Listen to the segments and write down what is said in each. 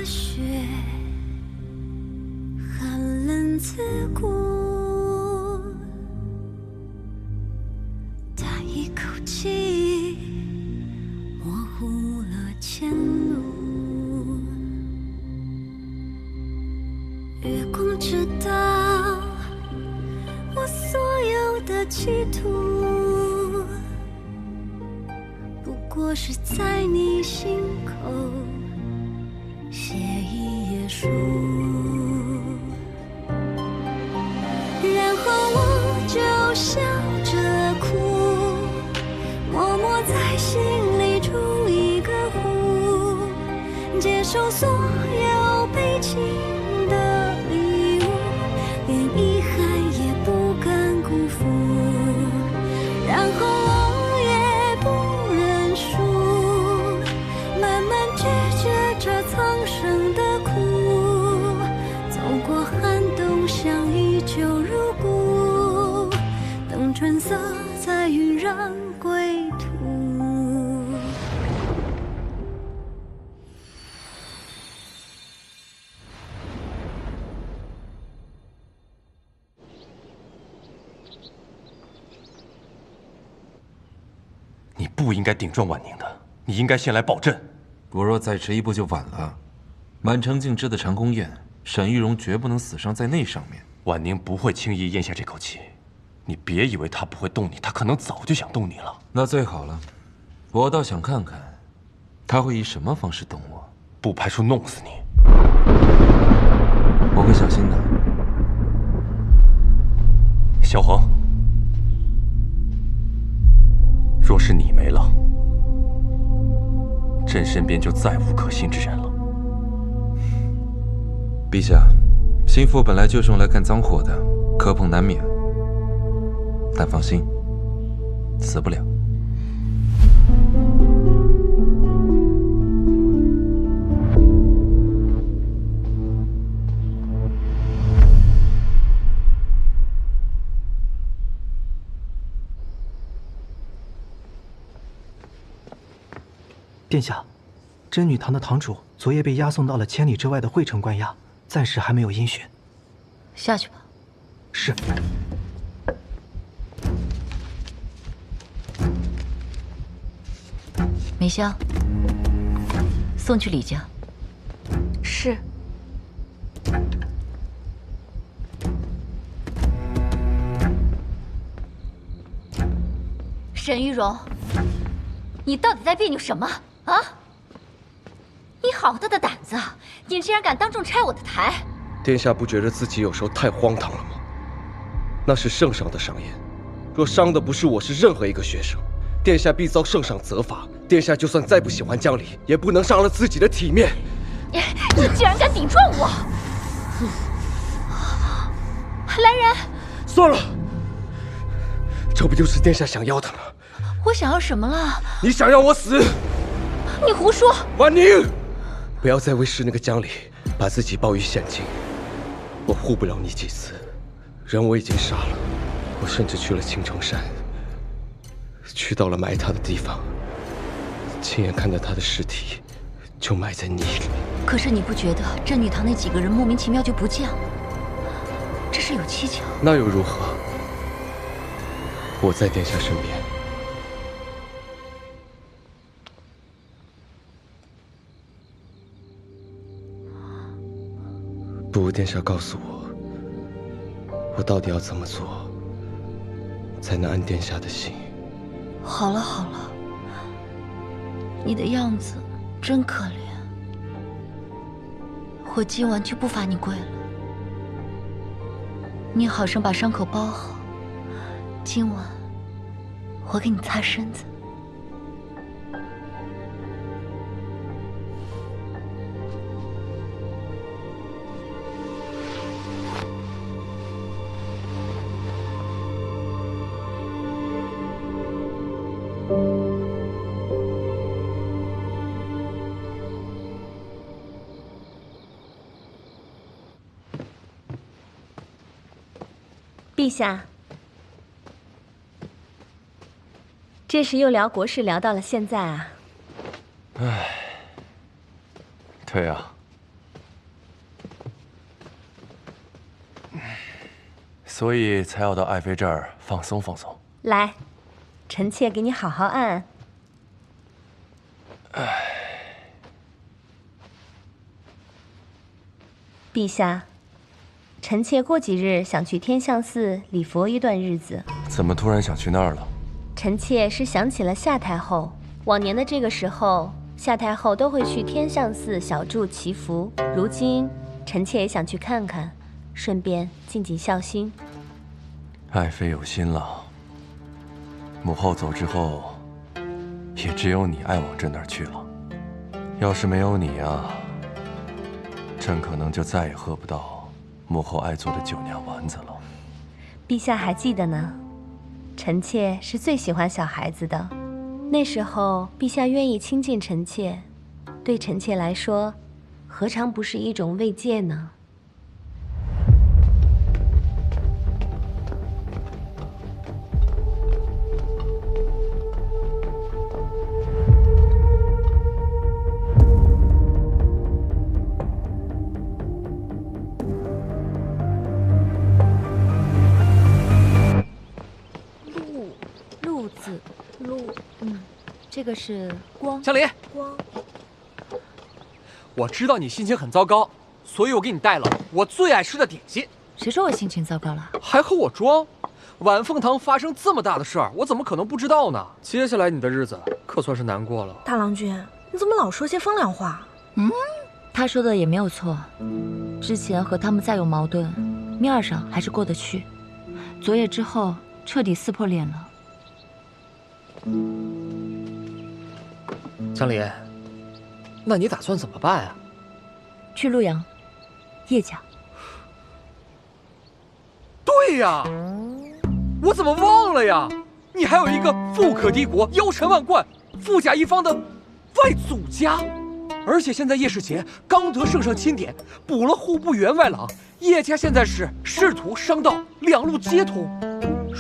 雪，寒冷刺骨，叹一口气，模糊了前路。月光知道我所有的企图，不过是在你心口写一页书，然后我就笑着哭，默默在心里筑一个湖，接受所有悲情的礼物，连遗憾也不敢辜负，然后我也不认输，慢慢拒绝这苍生的苦，走过寒冬像依旧如故，等春色再晕染归途。你不应该顶撞婉宁的，你应该先来保阵。我若再迟一步就晚了。满城尽知的长宫宴，沈玉荣绝不能死伤在那上面。婉宁不会轻易咽下这口气，你别以为她不会动你，她可能早就想动你了。那最好了，我倒想看看，他会以什么方式动我。不排除弄死你。我会小心的。萧恒，若是你没了，朕身边就再无可信之人了。陛下，心腹本来就是用来干脏活的，磕碰难免。但放心，死不了。殿下，真女堂的堂主昨夜被押送到了千里之外的惠城关押，暂时还没有音讯。下去吧。是。梅香，送去李家。是。沈玉荣，你到底在别扭什么啊？你好大的胆子啊！你竟然敢当众拆我的台！殿下不觉得自己有时候太荒唐了吗？那是圣上的赏宴，若伤的不是我，是任何一个学生，殿下必遭圣上责罚。殿下就算再不喜欢江离，也不能伤了自己的体面。你竟然敢顶撞我！来人！算了，这不就是殿下想要的吗？我想要什么了？你想要我死？你胡说！婉宁，不要再为师那个江离把自己抱于险境。我护不了你几次，人我已经杀了，我甚至去了青城山，去到了埋他的地方，亲眼看到他的尸体就埋在泥里。可是你不觉得真女堂那几个人莫名其妙就不见了？这是有蹊跷。那又如何？我在殿下身边。不如殿下告诉我，我到底要怎么做，才能安殿下的心？好了好了，你的样子真可怜，我今晚就不罚你跪了。你好生把伤口包好，今晚我给你擦身子。陛下，这是又聊国事聊到了现在啊。唉，对啊，所以才要到爱妃这儿放松放松。来，臣妾给你好好按按。陛下，臣妾过几日想去天相寺礼佛一段日子。怎么突然想去那儿了？臣妾是想起了夏太后，往年的这个时候，夏太后都会去天相寺小住祈福。如今，臣妾也想去看看，顺便尽尽孝心。爱妃有心了。母后走之后，也只有你爱往朕那儿去了。要是没有你啊，朕可能就再也喝不到母后爱做的酒酿丸子了。陛下还记得呢，臣妾是最喜欢小孩子的。那时候，陛下愿意亲近臣妾，对臣妾来说，何尝不是一种慰藉呢？鹿字，鹿，这个是光。江离，光，我知道你心情很糟糕，所以我给你带了我最爱吃的点心。谁说我心情糟糕了？还和我装？晚凤堂发生这么大的事儿，我怎么可能不知道呢？接下来你的日子可算是难过了。大郎君，你怎么老说些风凉话？他说的也没有错，之前和他们再有矛盾，面上还是过得去。昨夜之后，彻底撕破脸了。江离，那你打算怎么办啊？去陆阳，叶家。对呀，我怎么忘了呀？你还有一个富可敌国、腰缠万贯、富甲一方的外祖家，而且现在叶世杰刚得圣上钦点，补了户部员外郎，叶家现在是仕途、商道两路皆通。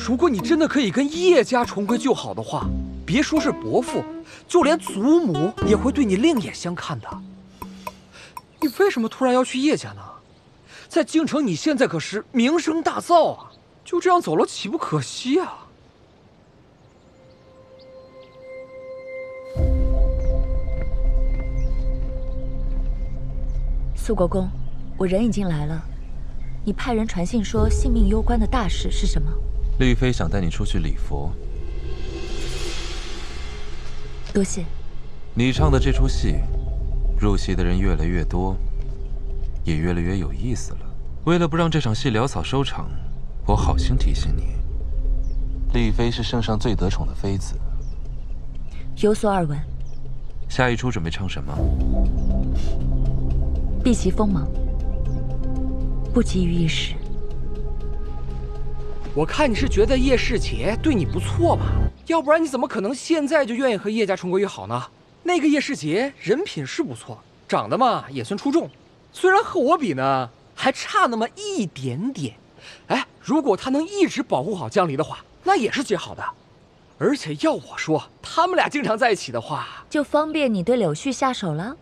如果你真的可以跟叶家重归旧好的话，别说是伯父，就连祖母也会对你另眼相看的。你为什么突然要去叶家呢？在京城，你现在可是名声大噪啊！就这样走了，岂不可惜啊？肃国公，我人已经来了，你派人传信说性命攸关的大事是什么？丽妃想带你出去礼佛。多谢。你唱的这出戏，入戏的人越来越多，也越来越有意思了。为了不让这场戏潦草收场，我好心提醒你，丽妃是圣上最得宠的妃子。有所耳闻。下一出准备唱什么？避其锋芒，不急于一时。我看你是觉得叶世杰对你不错吧？要不然你怎么可能现在就愿意和叶家重归于好呢？那个叶世杰人品是不错，长得嘛也算出众，虽然和我比呢还差那么一点点。哎，如果他能一直保护好江离的话，那也是极好的。而且要我说，他们俩经常在一起的话，就方便你对柳絮下手了。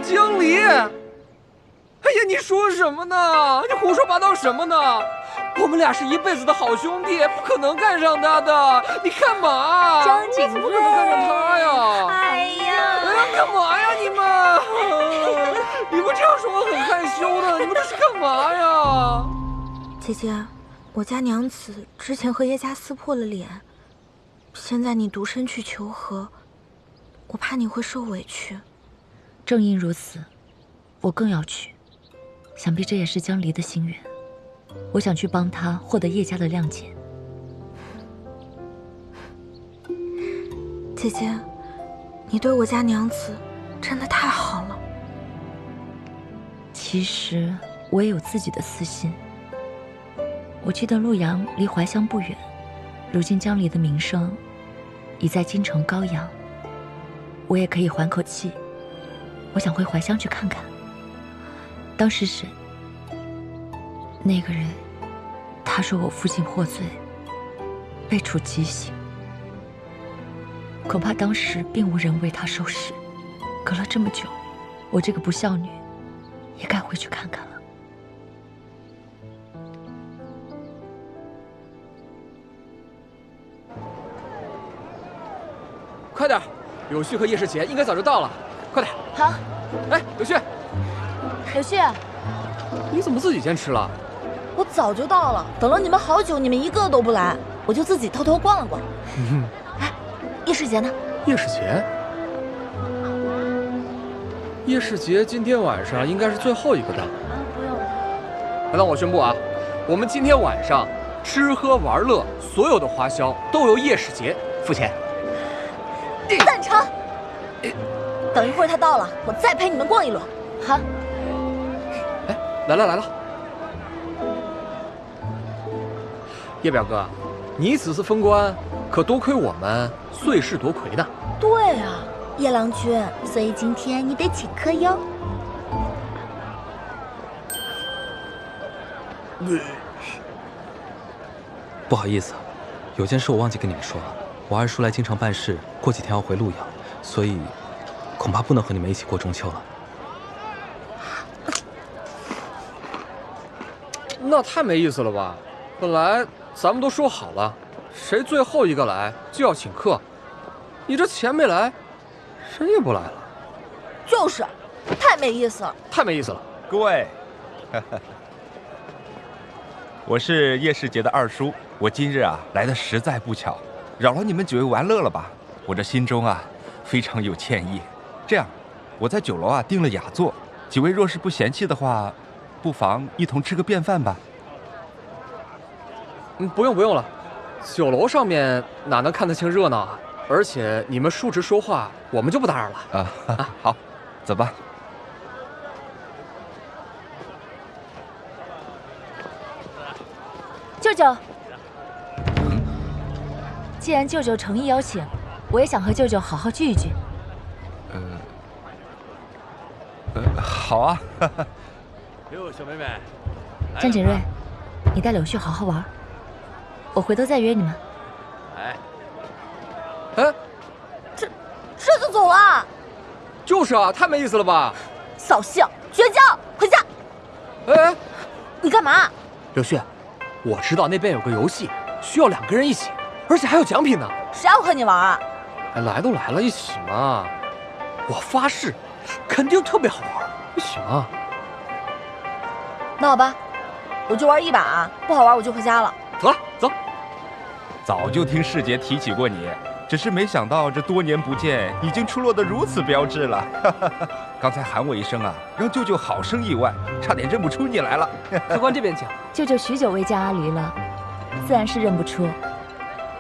江离，哎呀，你说什么呢？你胡说八道什么呢？我们俩是一辈子的好兄弟，不可能看上他的。你干嘛？张景睿，不可能看上他呀！哎呀，干嘛呀你们？你们这样说我很害羞的，你们这是干嘛呀？姐姐，我家娘子之前和叶家撕破了脸，现在你独身去求和，我怕你会受委屈。正因如此，我更要去。想必这也是江离的心愿。我想去帮他获得叶家的谅解。姐姐，你对我家娘子真的太好了。其实我也有自己的私心。我记得陆阳离怀乡不远，如今江离的名声已在京城高扬，我也可以缓口气。我想回怀乡去看看。当时是那个人，他说我父亲获罪，被处极刑，恐怕当时并无人为他收尸。隔了这么久，我这个不孝女也该回去看看了。快点，柳絮和叶世杰应该早就到了，快点！好。哎，柳絮，柳絮，你怎么自己先吃了？我早就到了，等了你们好久，你们一个都不来，我就自己偷偷逛了逛。哎，叶世杰呢？叶世杰？叶世杰今天晚上应该是最后一个到。不用。那我宣布啊，我们今天晚上吃喝玩乐所有的花销都由叶世杰付钱。赞成。等一会儿他到了，我再陪你们逛一轮。好。哎，来了。叶表哥，你此次封关可多亏我们碎尸夺魁呢。对啊，叶郎君，所以今天你得请客哟。不好意思，有件事我忘记跟你们说了。我二叔来京城办事，过几天要回潞阳，所以恐怕不能和你们一起过中秋了。那太没意思了吧？本来咱们都说好了，谁最后一个来就要请客。你这钱没来，谁也不来了。就是，太没意思了。太没意思了。各位，我是叶世杰的二叔，我今日啊来的实在不巧，扰了你们几位玩乐了吧？我这心中啊非常有歉意。这样，我在酒楼啊订了雅座，几位若是不嫌弃的话，不妨一同吃个便饭吧。不用了，酒楼上面哪能看得清热闹啊？而且你们述职说话，我们就不打扰了。啊，好，走吧。舅舅，既然舅舅诚意邀请，我也想和舅舅好好聚一聚。好啊。哟，小妹妹，张景睿，你带柳絮好好玩，我回头再约你们。哎，这就走了？就是啊，太没意思了吧！扫兴，绝交，回家。哎，你干嘛？柳絮，我知道那边有个游戏，需要2个人一起，而且还有奖品呢。谁要和你玩啊？哎，来都来了，一起嘛！我发誓，肯定特别好玩，一起嘛！那好吧，我就玩一把，不好玩我就回家了。走了，走。早就听世杰提起过你，只是没想到这多年不见，已经出落得如此标致了。刚才喊我一声啊，让舅舅好生意外，差点认不出你来了。客官这边请。舅舅许久未见阿离了，自然是认不出。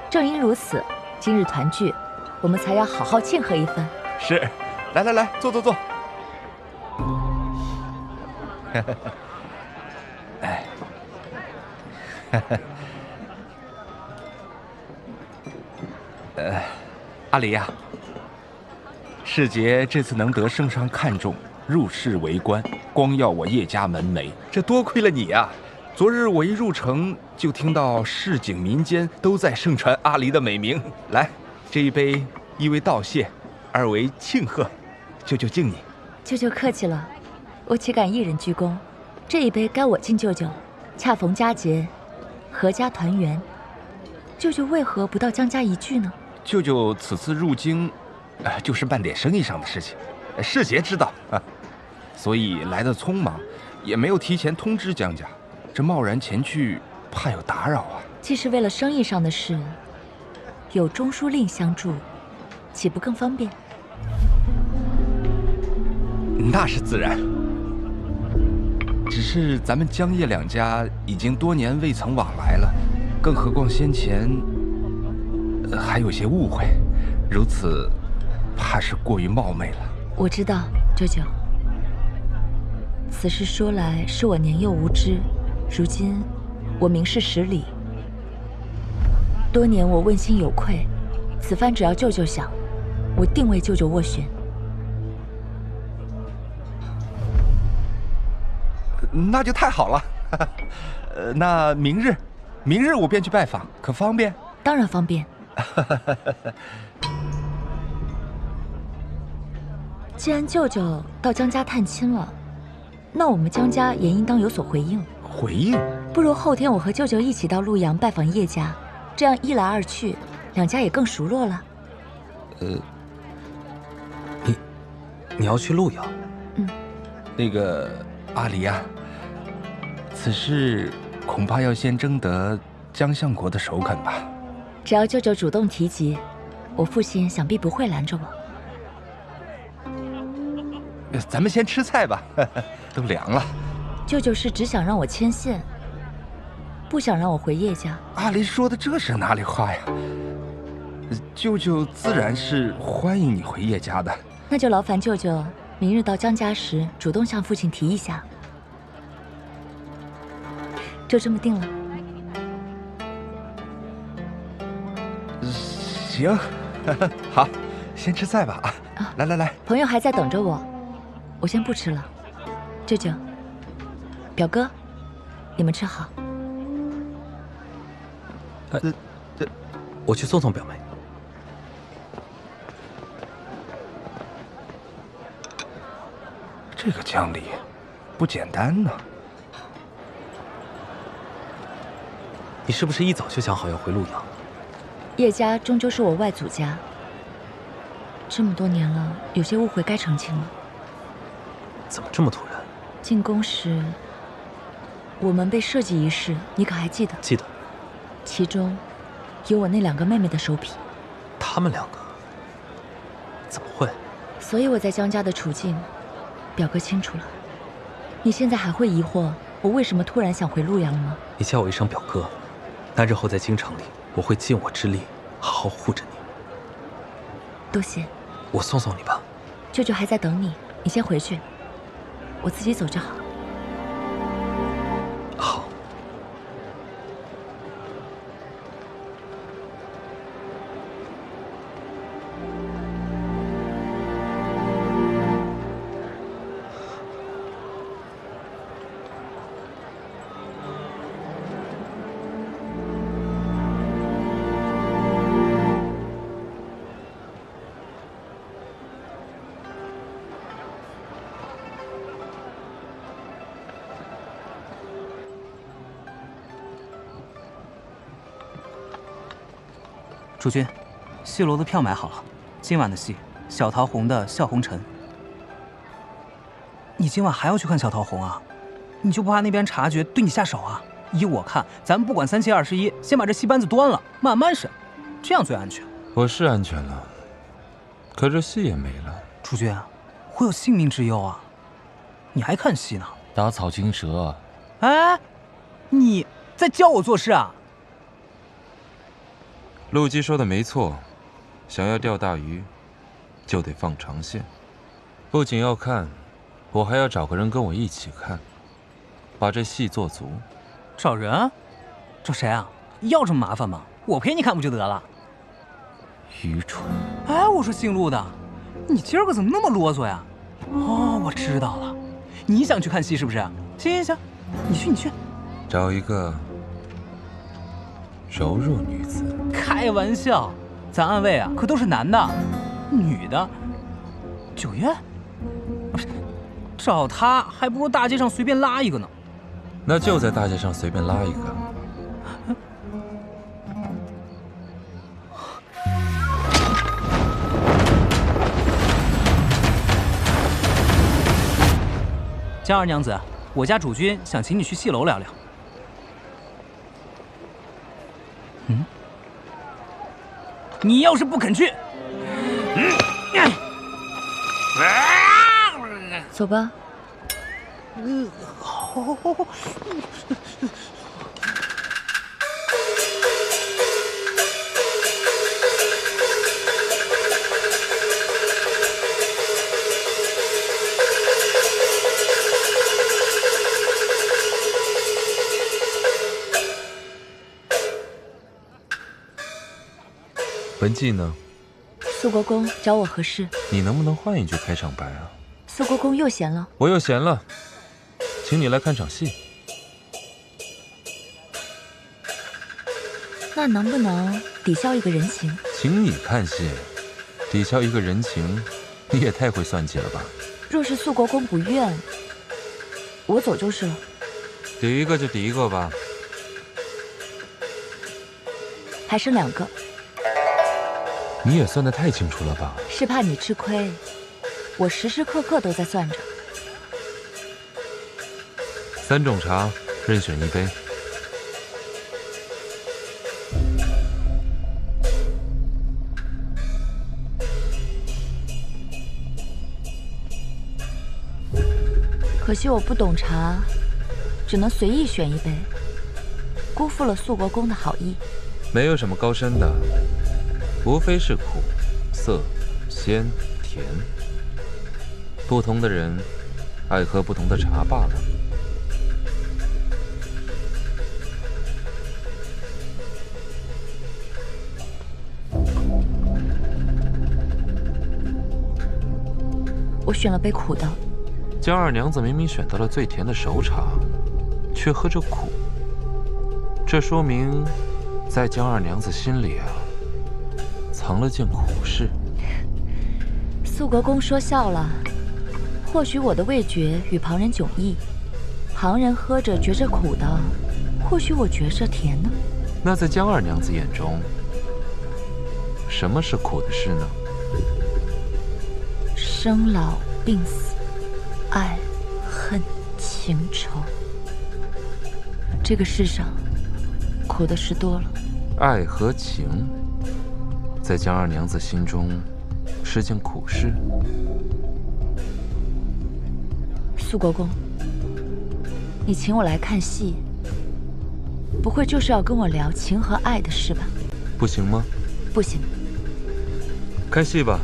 正因如此，今日团聚，我们才要好好庆贺一番。是，来，坐。哎，阿离呀，世杰这次能得圣上看重，入仕为官，光耀我叶家门楣，这多亏了你呀！昨日我一入城，就听到市井民间都在盛传阿离的美名。来，这一杯，一为道谢，二为庆贺，舅舅敬你。舅舅客气了，我岂敢一人鞠躬？这一杯该我敬舅舅。恰逢佳节，阖家团圆，舅舅为何不到江家一聚呢？舅舅此次入京，就是办点生意上的事情，世杰知道啊，所以来得匆忙，也没有提前通知江家。这贸然前去，怕有打扰啊。既是为了生意上的事，有中书令相助，岂不更方便？那是自然。只是咱们江叶两家已经多年未曾往来了，更何况先前还有些误会，如此怕是过于冒昧了。我知道，舅舅。此事说来是我年幼无知，如今我明事实理。多年我问心有愧，此番只要舅舅想，我定为舅舅斡旋。那就太好了。那明日我便去拜访，可方便？当然方便。既然舅舅到江家探亲了，那我们江家也应当有所回应。回应？不如后天我和舅舅一起到陆阳拜访叶家，这样一来二去，两家也更熟络了。你要去陆阳？那个阿离啊，此事恐怕要先征得江相国的首肯吧。只要舅舅主动提及，我父亲想必不会拦着我。咱们先吃菜吧，都凉了。舅舅是只想让我牵线，不想让我回叶家。阿离说的这是哪里话呀？舅舅自然是欢迎你回叶家的。那就劳烦舅舅明日到江家时，主动向父亲提一下。就这么定了。行，好，先吃菜吧啊！来来来，朋友还在等着我，我先不吃了。舅舅、表哥，你们吃好。我去送送表妹。这个江里不简单呢。你是不是一早就想好要回陆阳？叶家终究是我外祖家，这么多年了，有些误会该澄清了。怎么这么突然？进宫时，我们被设计一事，你可还记得？记得。其中有我那2个妹妹的手笔。她们2个？怎么会？所以我在江家的处境，表哥清楚了。你现在还会疑惑我为什么突然想回陆阳了吗？你叫我一声表哥，那日后在京城里，我会尽我之力好好护着你。多谢。我送送你吧。舅舅还在等你，你先回去，我自己走就好。好。主君，戏楼的票买好了，今晚的戏，小桃红的《笑红尘》。你今晚还要去看小桃红啊？你就不怕那边察觉对你下手啊？依我看，咱们不管3七21，先把这戏班子端了，慢慢审，这样最安全。我是安全了，可这戏也没了。主君，会有性命之忧啊！你还看戏呢？打草惊蛇。哎，你在教我做事啊？陆基说的没错，想要钓大鱼，就得放长线。不仅要看，我还要找个人跟我一起看，把这戏做足。找人？找谁啊？要这么麻烦吗？我陪你看不就得了？愚蠢！哎，我说姓陆的，你今儿个怎么那么啰嗦呀？哦，我知道了，你想去看戏是不是？行行行，你去你去。找一个柔弱女子。开玩笑，咱暗卫啊可都是男的，女的。九月，不是，找他还不如大街上随便拉一个呢。那就在大街上随便拉一个。江二娘子，我家主君想请你去戏楼聊聊。你要是不肯去，走吧。好。文妓呢？肃国公找我何事？你能不能换一句开场白啊？肃国公又闲了。我又闲了，请你来看场戏。那能不能抵消一个人情？请你看戏，抵消一个人情，你也太会算计了吧？若是肃国公不愿，我走就是了。抵一个就抵一个吧。还剩2个。你也算得太清楚了吧？是怕你吃亏，我时时刻刻都在算着。3种茶，任选1杯。可惜我不懂茶，只能随意选1杯，辜负了肃国公的好意。没有什么高深的，无非是苦、涩、鲜、甜。不同的人爱喝不同的茶罢了。我选了杯苦的。江二娘子明明选到了最甜的熟茶，却喝着苦，这说明在江二娘子心里啊，藏了件苦事。肃国公说笑了，或许我的味觉与旁人迥异，旁人喝着觉着苦的，或许我觉着甜呢。那在江二娘子眼中，什么是苦的事呢？生老病死，爱恨情仇，这个世上苦的事多了。爱和情，在江二娘子心中是件苦事。肃国公，你请我来看戏，不会就是要跟我聊情和爱的事吧？不行吗？不行。看戏吧。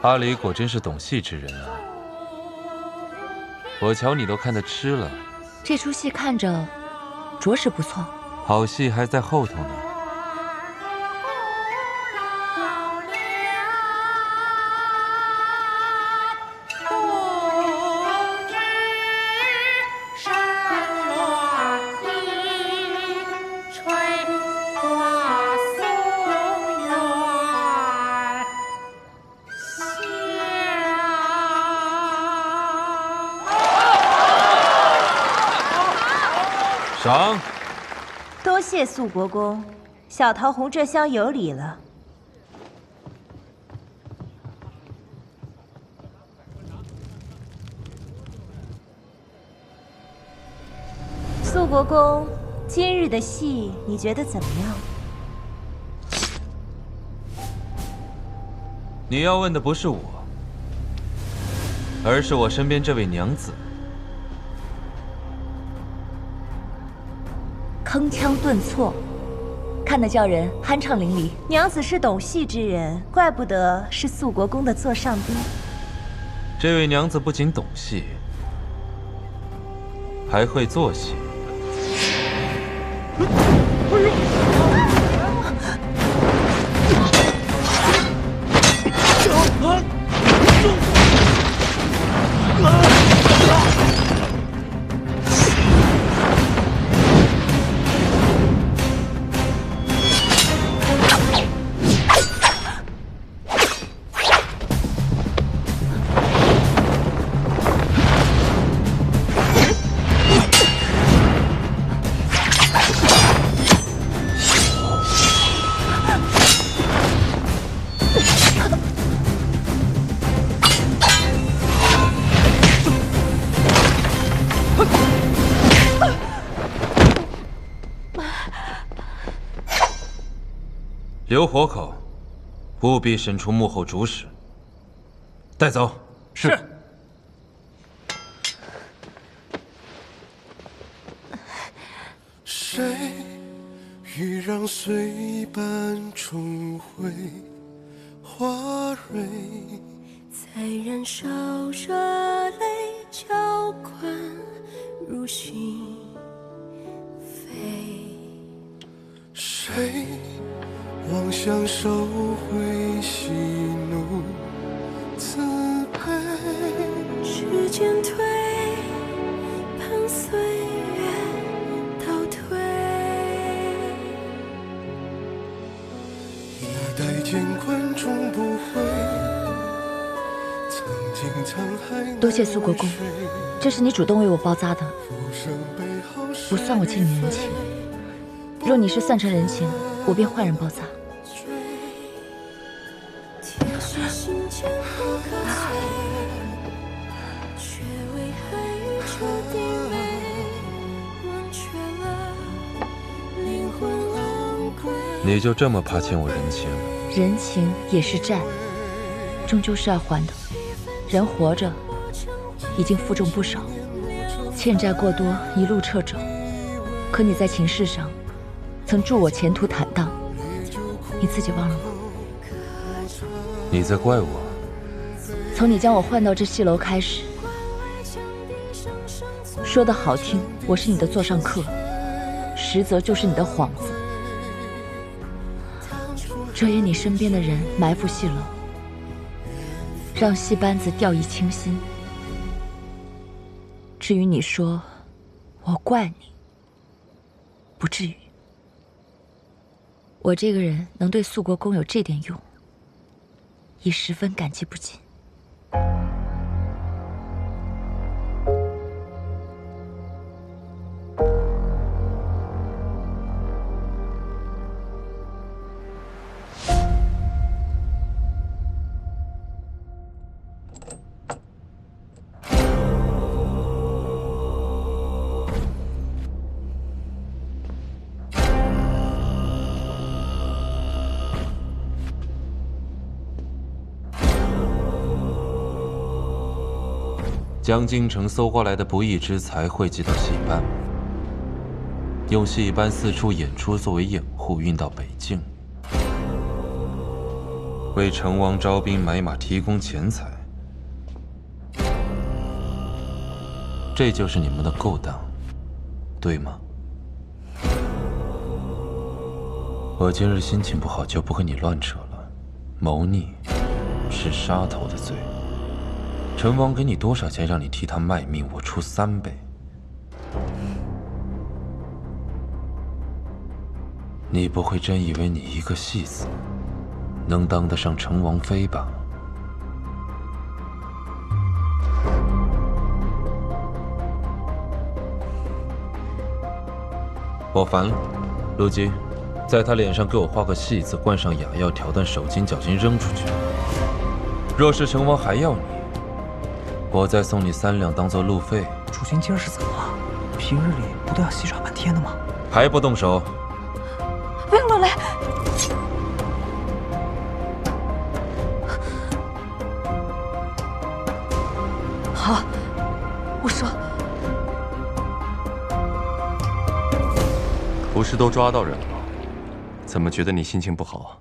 阿离果真是懂戏之人啊！我瞧你都看得痴了。这出戏看着着实不错，好戏还在后头呢。赏。多谢肃国公，小桃红这厢有礼了。肃国公，今日的戏你觉得怎么样？你要问的不是我，而是我身边这位娘子。铿锵顿挫，看得叫人酣畅淋漓。娘子是懂戏之人，怪不得是肃国公的座上宾。这位娘子不仅懂戏，还会做戏。留活口，务必审出幕后主使。带走。是。谁欲让碎般重回花蕊，在燃烧热泪浇灌如心扉。谁妄想收回喜怒慈悲，时间推，盼岁月倒退。一代见观众不悔，曾经沧海。多谢苏国公，这是你主动为我包扎的，不算我欠你人情。若你是算成人情，我便换人包扎。你就这么怕欠我人情？人情也是债，终究是要还的。人活着已经负重不少，欠债过多，一路掣肘。可你在情事上曾祝我前途坦荡，你自己忘了吗？你在怪我？从你将我换到这戏楼开始，说的好听，我是你的座上客，实则就是你的幌子。遮掩你身边的人埋伏戏楼，让戏班子掉以轻心。至于你说我怪你，不至于。我这个人能对肃国公有这点用，已十分感激不尽。将京城搜刮来的不义之财汇集到戏班，用戏班四处演出作为掩护运到北境，为成王招兵买马提供钱财，这就是你们的勾当，对吗？我今日心情不好，就不和你乱扯了。谋逆是杀头的罪。陈王给你多少钱让你替他卖命，我出3倍。你不会真以为你一个戏子能当得上陈王妃吧？我烦了，陆基，在他脸上给我画个戏字，灌上哑药，挑断手筋脚筋扔出去。若是陈王还要你，我再送你3两当做路费。主君今儿是怎么了？平日里不都要戏耍半天的吗？还不动手？不用落泪。好，我说。不是都抓到人了吗？怎么觉得你心情不好啊？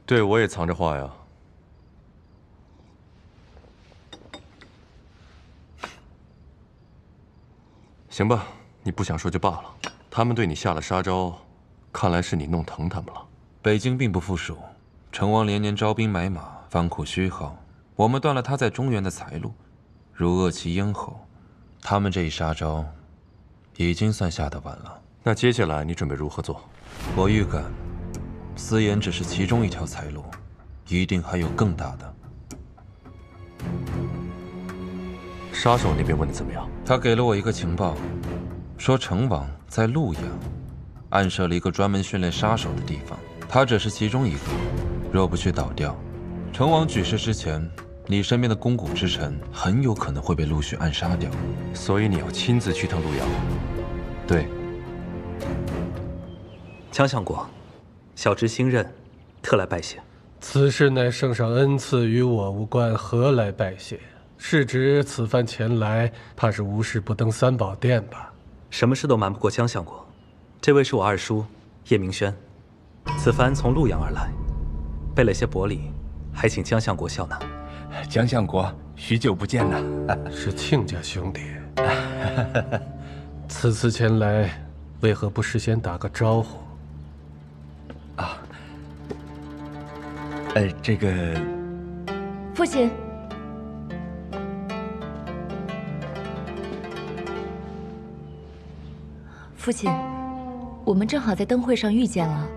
对，我也藏着话呀。行吧，你不想说就罢了。他们对你下了杀招，看来是你弄疼他们了。北京并不富庶，成王连年招兵买马，方库虚耗，我们断了他在中原的财路，如扼其咽喉。他们这一杀招，已经算下得晚了。那接下来你准备如何做？我预感。私盐只是其中一条财路，一定还有更大的。杀手那边问的怎么样？他给了我一个情报，说成王在潞阳暗设了一个专门训练杀手的地方，他只是其中一个。若不去倒掉，成王举事之前，你身边的肱骨之臣很有可能会被陆续暗杀掉，所以你要亲自去趟陆阳。对，江相国，小侄新任，特来拜谢。此事乃圣上恩赐，与我无关，何来拜谢？是指此番前来，怕是无事不登三宝殿吧？什么事都瞒不过江相国。这位是我二叔叶明轩，此番从陆阳而来，备了些薄礼，还请江相国笑纳。江相国，许久不见呐！是亲家兄弟。此次前来，为何不事先打个招呼？啊，这个……父亲，父亲，我们正好在灯会上遇见了，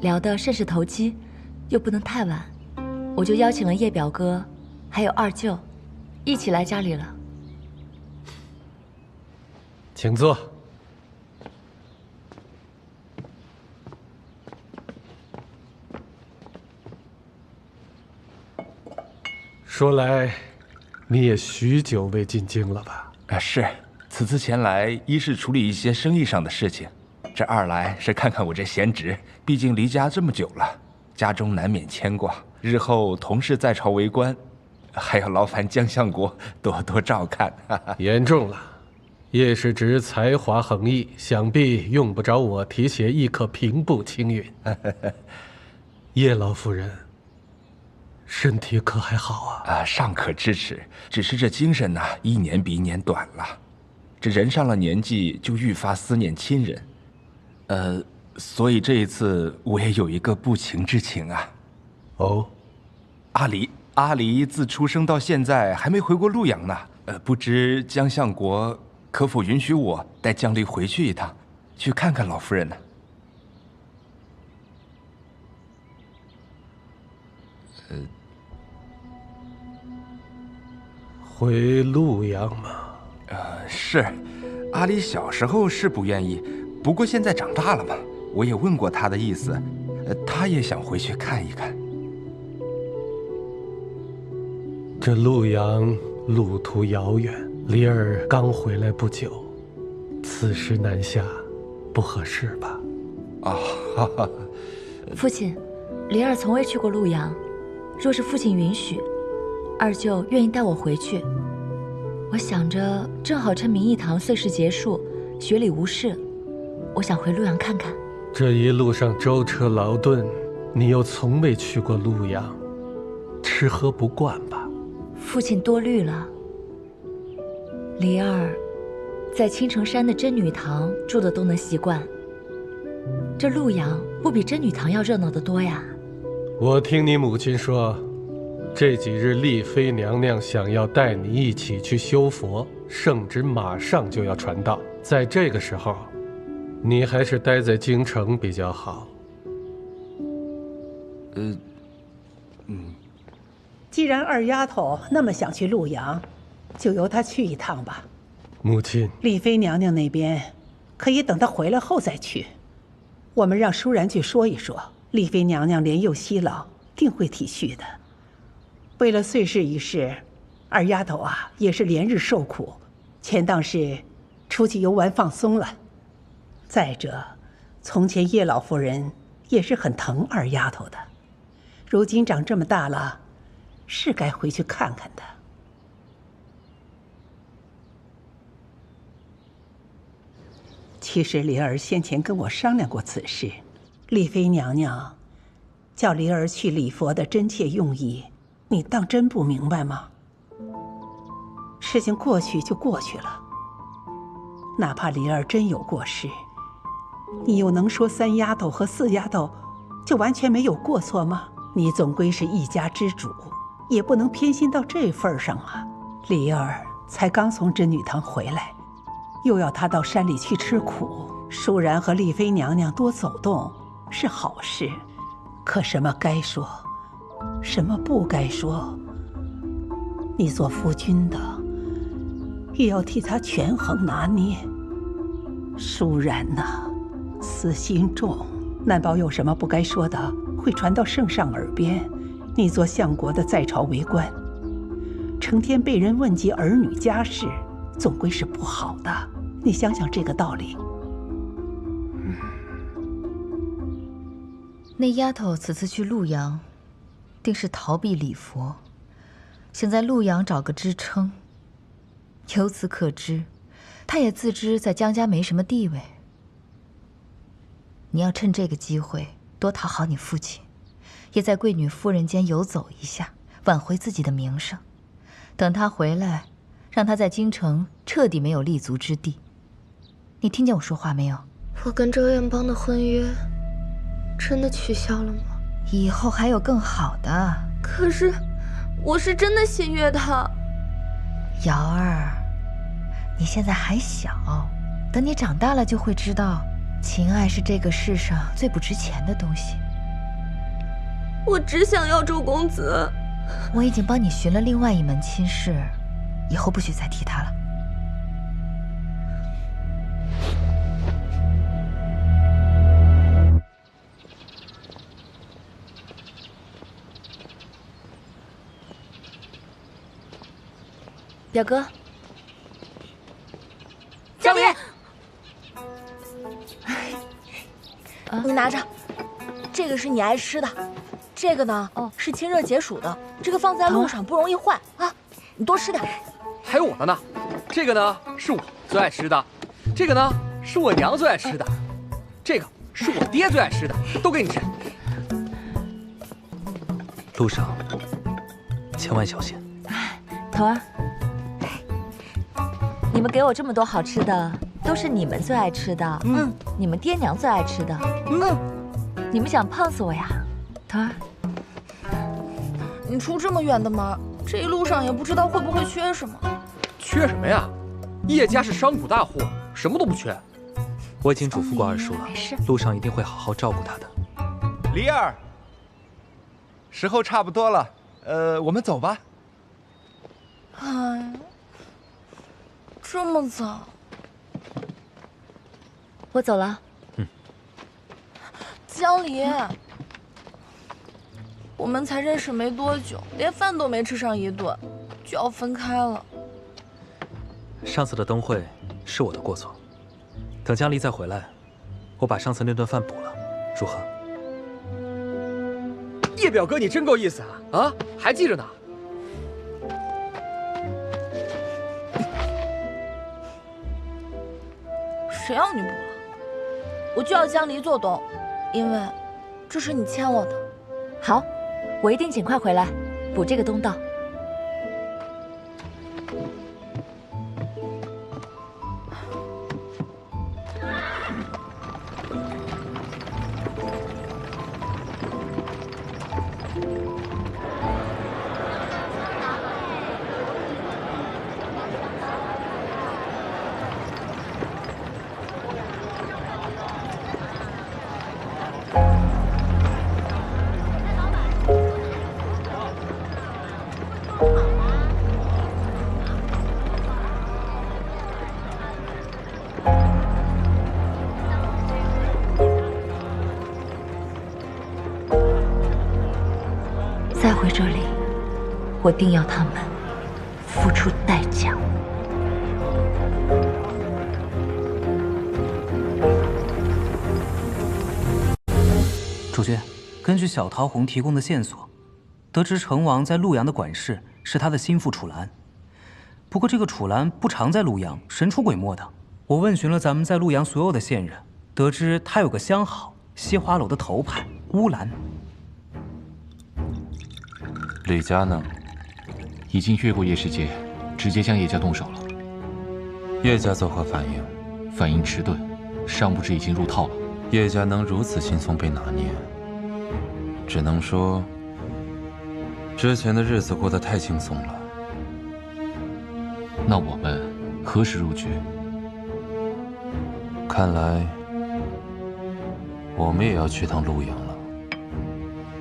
聊得甚是投机，又不能太晚，我就邀请了叶表哥，还有二舅，一起来家里了。请坐。说来，你也许久未进京了吧？是，此次前来，一是处理一些生意上的事情，这二来是看看我这贤侄，毕竟离家这么久了，家中难免牵挂。日后同是在朝为官，还要劳烦江相国多多照看。言重了。叶氏侄才华横溢，想必用不着我提携，亦可平步青云。叶老夫人，身体可还好啊？尚可支持，只是这精神呐，一年比一年短了。这人上了年纪，就愈发思念亲人。所以这一次我也有一个不情之请啊。哦，阿离自出生到现在还没回过陆阳呢。不知江相国可否允许我带江离回去一趟，去看看老夫人呢？回陆阳吗？是，阿离小时候是不愿意，不过现在长大了嘛，我也问过他的意思，他也想回去看一看。这陆阳路途遥远，离儿刚回来不久，此时南下，不合适吧？父亲，离儿从未去过陆阳，若是父亲允许，二舅愿意带我回去。我想着正好趁明义堂岁事结束，学礼无事，我想回陆阳看看。这一路上舟车劳顿，你又从未去过陆阳，吃喝不惯吧？父亲多虑了。离儿在青城山的真女堂住的都能习惯，这陆阳不比真女堂要热闹得多呀。我听你母亲说，这几日丽妃娘娘想要带你一起去修佛，圣旨马上就要传到，在这个时候，你还是待在京城比较好。既然二丫头那么想去陆阳，就由她去一趟吧。母亲，丽妃娘娘那边可以等她回来后再去。我们让舒然去说一说，丽妃娘娘年幼稀老，定会体恤的。为了岁事一事，二丫头啊也是连日受苦，前当是出去游玩放松了。再者，从前叶老夫人也是很疼二丫头的，如今长这么大了，是该回去看看的。其实离儿先前跟我商量过此事，丽妃娘娘叫离儿去礼佛的真切用意，你当真不明白吗？事情过去就过去了，哪怕离儿真有过失，你又能说三丫头和四丫头就完全没有过错吗？你总归是一家之主，也不能偏心到这份上啊。离儿才刚从真女堂回来，又要她到山里去吃苦，舒然和丽妃娘娘多走动是好事，可什么该说，什么不该说，你做夫君的也要替她权衡拿捏。舒然呐，私心重，难保有什么不该说的会传到圣上耳边。你做相国的在朝为官，成天被人问及儿女家事，总归是不好的。你想想这个道理。那丫头此次去陆阳，定是逃避礼佛，想在陆阳找个支撑。由此可知，她也自知在江家没什么地位。你要趁这个机会多讨好你父亲，也在贵女夫人间游走一下，挽回自己的名声。等他回来，让他在京城彻底没有立足之地。你听见我说话没有？我跟周彦邦的婚约真的取消了吗？以后还有更好的。可是，我是真的心悦他。瑶儿，你现在还小，等你长大了就会知道，情爱是这个世上最不值钱的东西。我只想要周公子。我已经帮你寻了另外一门亲事，以后不许再提他了。表哥，江离，你拿着，这个是你爱吃的，这个呢，是清热解暑的，这个放在路上不容易坏啊，你多吃点。还有我的呢，这个呢是我最爱吃的，这个呢是我娘最爱吃的，这个是我爹最爱吃的，都给你吃。路上千万小心。头儿，你们给我这么多好吃的，都是你们最爱吃的，你们爹娘最爱吃的，你们想胖死我呀？头儿，你出这么远的门，这一路上也不知道会不会缺什么。缺什么呀？叶家是商贾大户，什么都不缺。我已经嘱咐过二叔了，没事，路上一定会好好照顾他的。梨儿，时候差不多了，我们走吧。哎，这么早？我走了。江离，我们才认识没多久，连饭都没吃上一顿，就要分开了。上次的灯会是我的过错，等江离再回来，我把上次那顿饭补了，如何？叶表哥，你真够意思啊！啊，还记着呢。谁要你补了？我就要江离做东，因为这是你欠我的。好，我一定尽快回来补这个东道。再回这里，我定要他们付出代价。主君，根据小桃红提供的线索，得知成王在陆阳的管事是他的心腹楚兰。不过这个楚兰不常在陆阳，神出鬼没的。我问询了咱们在陆阳所有的线人，得知他有个相好，西华楼的头牌乌兰。李家呢？已经越过叶世杰，直接将叶家动手了。叶家作何反应？反应迟钝，尚不知已经入套了。叶家能如此轻松被拿捏，只能说之前的日子过得太轻松了。那我们何时入局？看来我们也要去趟陆阳了。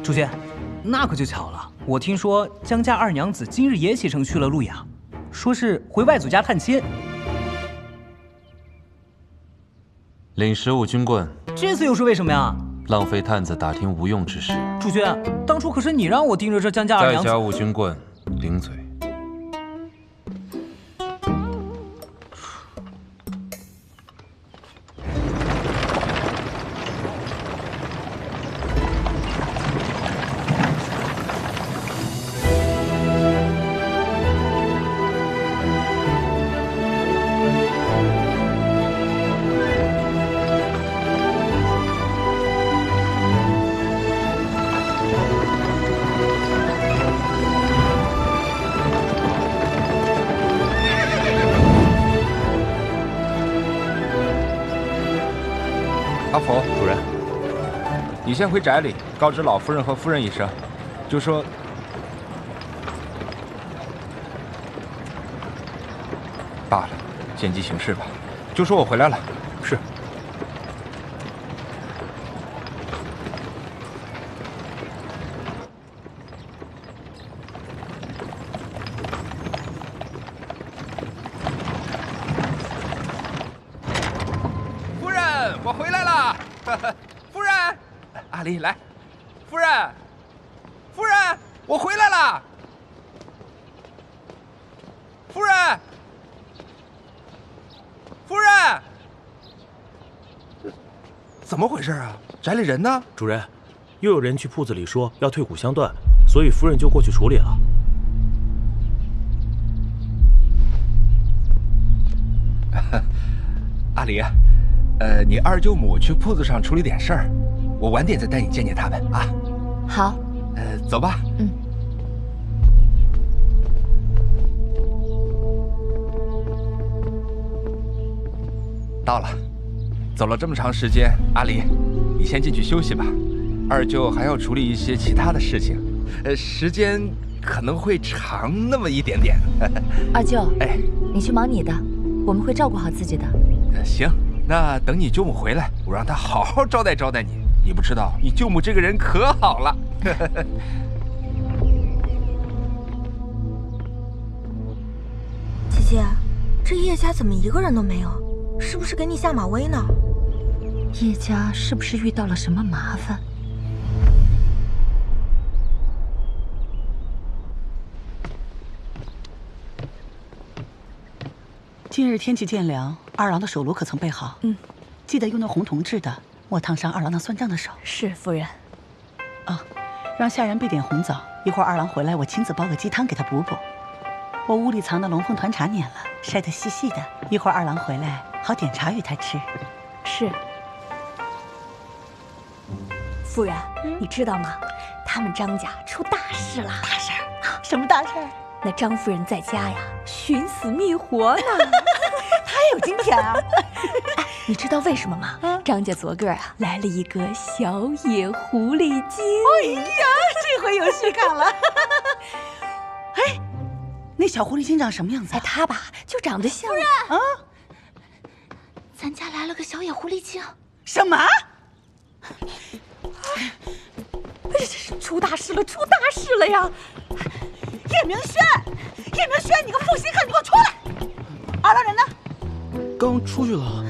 主君，那可就巧了。我听说江家二娘子今日也启程去了陆阳，说是回外祖家探亲。领15军棍，这次又是为什么呀？浪费探子打听无用之事。主君，当初可是你让我盯着这江家二娘子。再加5军棍，顶嘴。侯，主人，你先回宅里告知老夫人和夫人一声，就说罢了，见机行事吧。就说我回来了。是。夫人，我回来了。夫人，阿离来。夫人，夫人，我回来了。夫人。夫人，怎么回事啊？宅里人呢？主人，又有人去铺子里说要退股相断，所以夫人就过去处理了。阿离，你二舅母去铺子上处理点事儿，我晚点再带你见见他们啊。好。走吧。嗯。到了，走了这么长时间，阿离，你先进去休息吧。二舅还要处理一些其他的事情，时间可能会长那么一点点。二舅，哎，你去忙你的，我们会照顾好自己的。行，那等你舅母回来，我让她好好招待招待你。你不知道，你舅母这个人可好了。姐姐，这叶家怎么一个人都没有？是不是给你下马威呢？叶家是不是遇到了什么麻烦？今日天气渐凉，二郎的手炉可曾备好？嗯，记得用那红铜制的，莫烫伤二郎那酸胀的手。是夫人。啊，让下人备点红枣，一会儿二郎回来，我亲自煲个鸡汤给他补补。我屋里藏的龙凤团茶碾了，晒得细细的，一会儿二郎回来好点茶与他吃。是。夫人，你知道吗？他们张家出大事了。大事儿？什么大事儿？那张夫人在家呀，寻死觅活呢。她也有今天啊！哎，你知道为什么吗？张家昨个啊来了一个小野狐狸精。哎呀，这回有戏看了。哎，那小狐狸精长什么样子？哎，她吧就长得像……夫人啊，咱家来了个小野狐狸精。什么？这是出大事了！出大事了呀！叶明轩，叶明轩，你个负心汉，你给我出来！二郎人呢？刚出去了。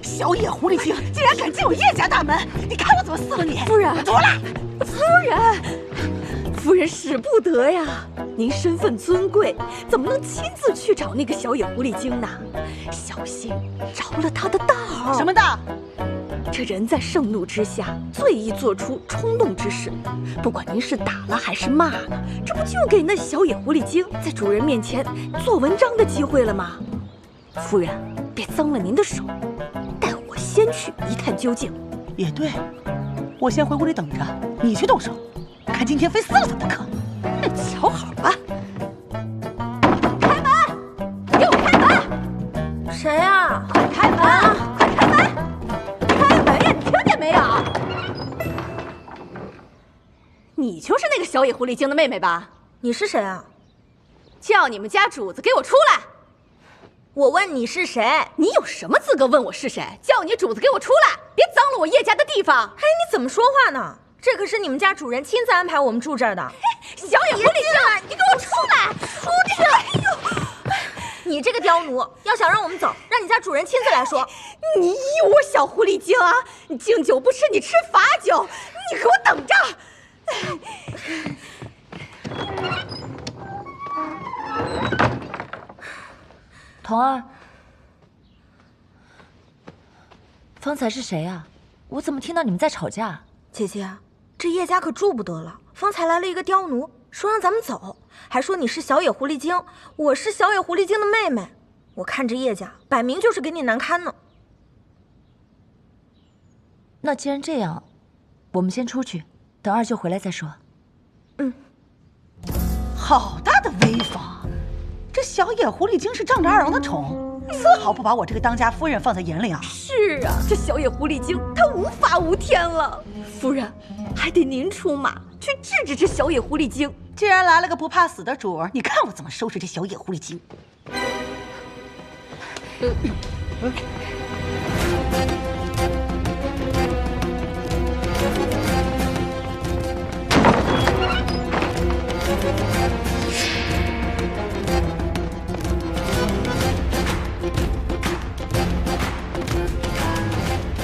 小野狐狸精竟然敢进我叶家大门！你看我怎么撕了你！夫人，出来！夫人使不得呀！您身份尊贵，怎么能亲自去找那个小野狐狸精呢？小心着了他的道。什么道？这人在盛怒之下，最易做出冲动之事。不管您是打了还是骂了，这不就给那小野狐狸精在主人面前做文章的机会了吗？夫人，别脏了您的手，带我先去一探究竟。也对，我先回屋里等着，你去动手，看今天非撕了他不可。瞧好吧。开门！给我开门！谁呀？快开门！快开门！开门呀！你听见没有？你就是那个小野狐狸精的妹妹吧？你是谁啊？叫你们家主子给我出来！我问你是谁？你有什么资格问我是谁？叫你主子给我出来！别脏了我叶家的地方！哎，你怎么说话呢？这可是你们家主人亲自安排我们住这儿的。小野狐狸精，你给我出来！出去！哎呦，你这个刁奴，要想让我们走，让你家主人亲自来说。你以我小狐狸精啊？你敬酒不吃，你吃罚酒！你给我等着！童儿，方才是谁啊？我怎么听到你们在吵架？姐姐，这叶家可住不得了。方才来了一个刁奴，说让咱们走，还说你是小野狐狸精，我是小野狐狸精的妹妹。我看这叶家摆明就是给你难堪呢。那既然这样，我们先出去，等二舅回来再说。嗯。好大的威风！这小野狐狸精是仗着二郎的宠，丝毫不把我这个当家夫人放在眼里啊！是啊，这小野狐狸精她无法无天了。夫人，还得您出马去治治这小野狐狸精。既然来了个不怕死的主儿，你看我怎么收拾这小野狐狸精！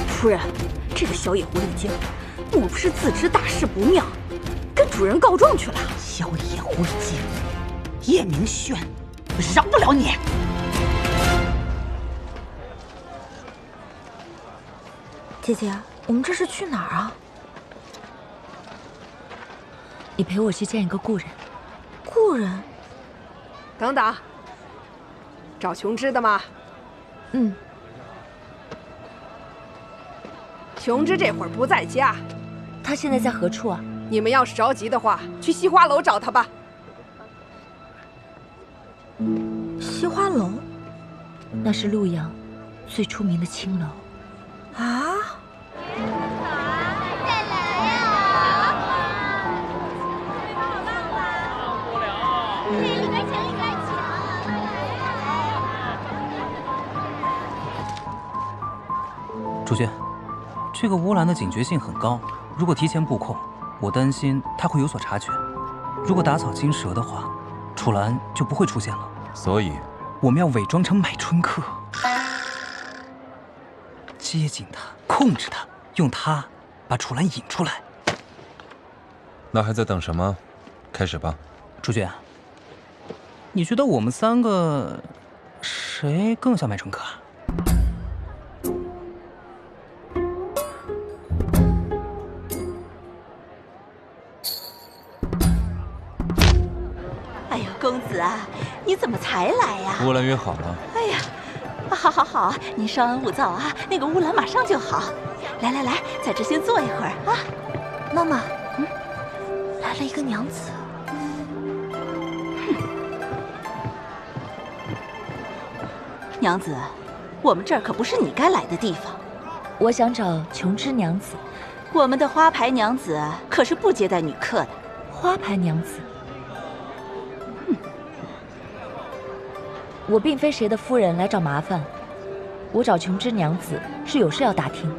夫人，这个小野狐狸精，莫不是自知大事不妙，跟主人告状去了？小野狐狸精，叶明轩，我饶不了你！姐姐，我们这是去哪儿啊？你陪我去见一个故人。故人？等等，找琼枝的吗？嗯。琼枝这会儿不在家，他现在在何处啊？你们要是着急的话，去西花楼找他吧。西花楼？那是陆阳最出名的青楼。啊？再来啊！里边请，里边请。主君，这个乌兰的警觉性很高，如果提前布控，我担心他会有所察觉。如果打草惊蛇的话，楚岚就不会出现了。所以，我们要伪装成买春客，接近他，控制他，用他把楚岚引出来。那还在等什么？开始吧。主君，你觉得我们三个谁更像买春客啊？哎呀，公子啊，你怎么才来呀？乌兰约好了。哎呀，好好好，您稍安勿躁啊，那个乌兰马上就好。来来来，在这先坐一会儿啊。妈妈，来了一个娘子。娘子，我们这儿可不是你该来的地方。我想找琼枝娘子。我们的花牌娘子可是不接待女客的。花牌娘子？我并非谁的夫人来找麻烦，我找琼枝娘子是有事要打听，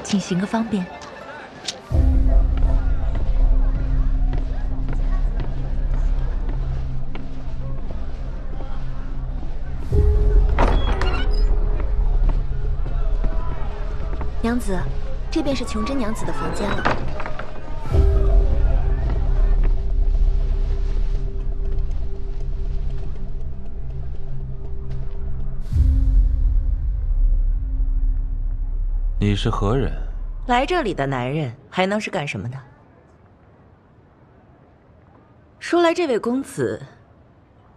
请行个方便。娘子，这便是琼枝娘子的房间了。你是何人？来这里的男人还能是干什么的？说来这位公子，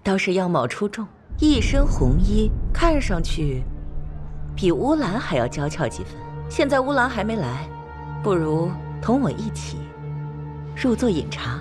倒是样貌出众，一身红衣，看上去比乌兰还要娇俏几分。现在乌兰还没来，不如同我一起入座饮茶。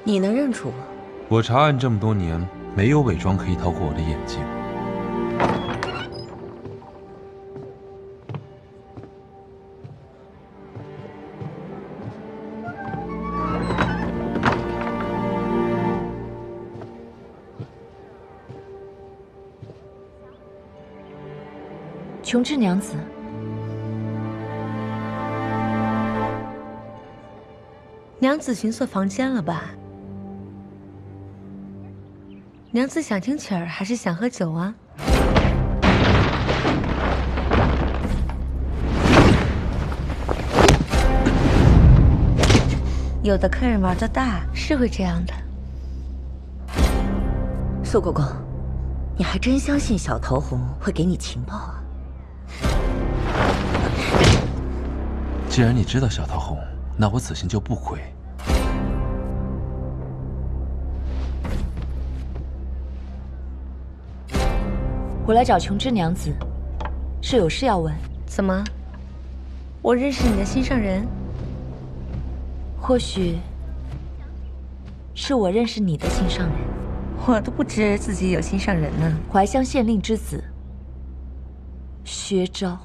你能认出我？我查案这么多年，没有伪装可以逃过我的眼睛。琼枝娘子，娘子寻错房间了吧？娘子想听曲儿还是想喝酒啊？有的客人玩的大，是会这样的。苏国公，你还真相信小桃红会给你情报啊？既然你知道小桃红，那我此行就不亏。我来找琼枝娘子，是有事要问。怎么？我认识你的心上人？或许是我认识你的心上人。我都不知自己有心上人呢。怀乡县令之子薛昭。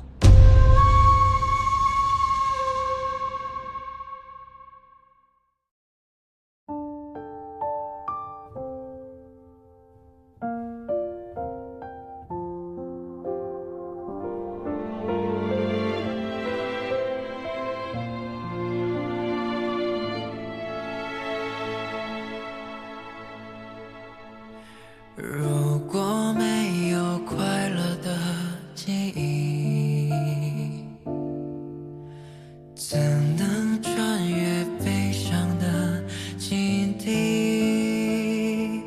如果没有快乐的记忆，怎能穿越悲伤的境地？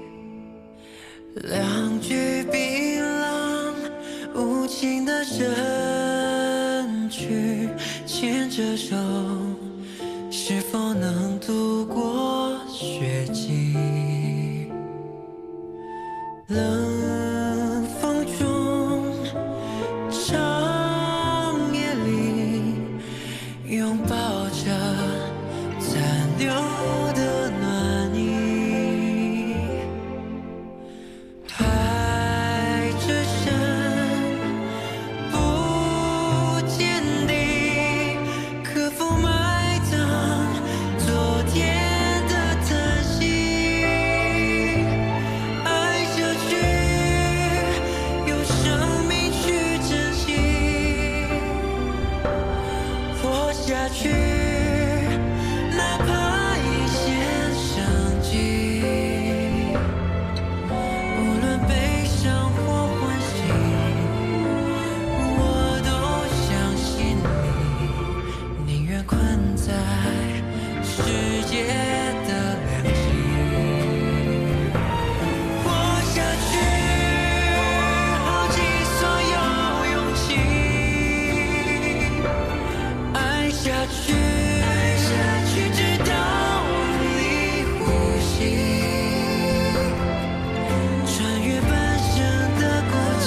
两句冰冷无情的身躯，牵着手，是否能度过雪季？冷风中，长夜里，拥抱着残留的暖意。爱之深，不见底，可否埋葬昨天的叹息？下去，哪怕一线生机，无论悲伤或欢喜，我都相信你，宁愿困在世界的两极，活下去，耗尽所有勇气。爱下去，爱下去，直到你呼吸，穿越半生的孤寂，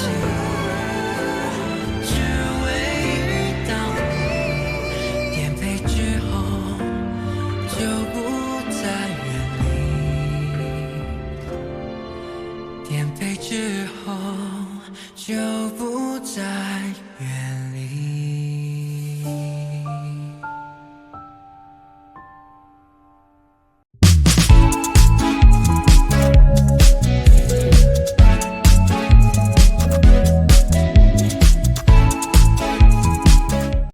只为遇到你。颠沛之后，就不再远离。颠沛之后，就不再远离。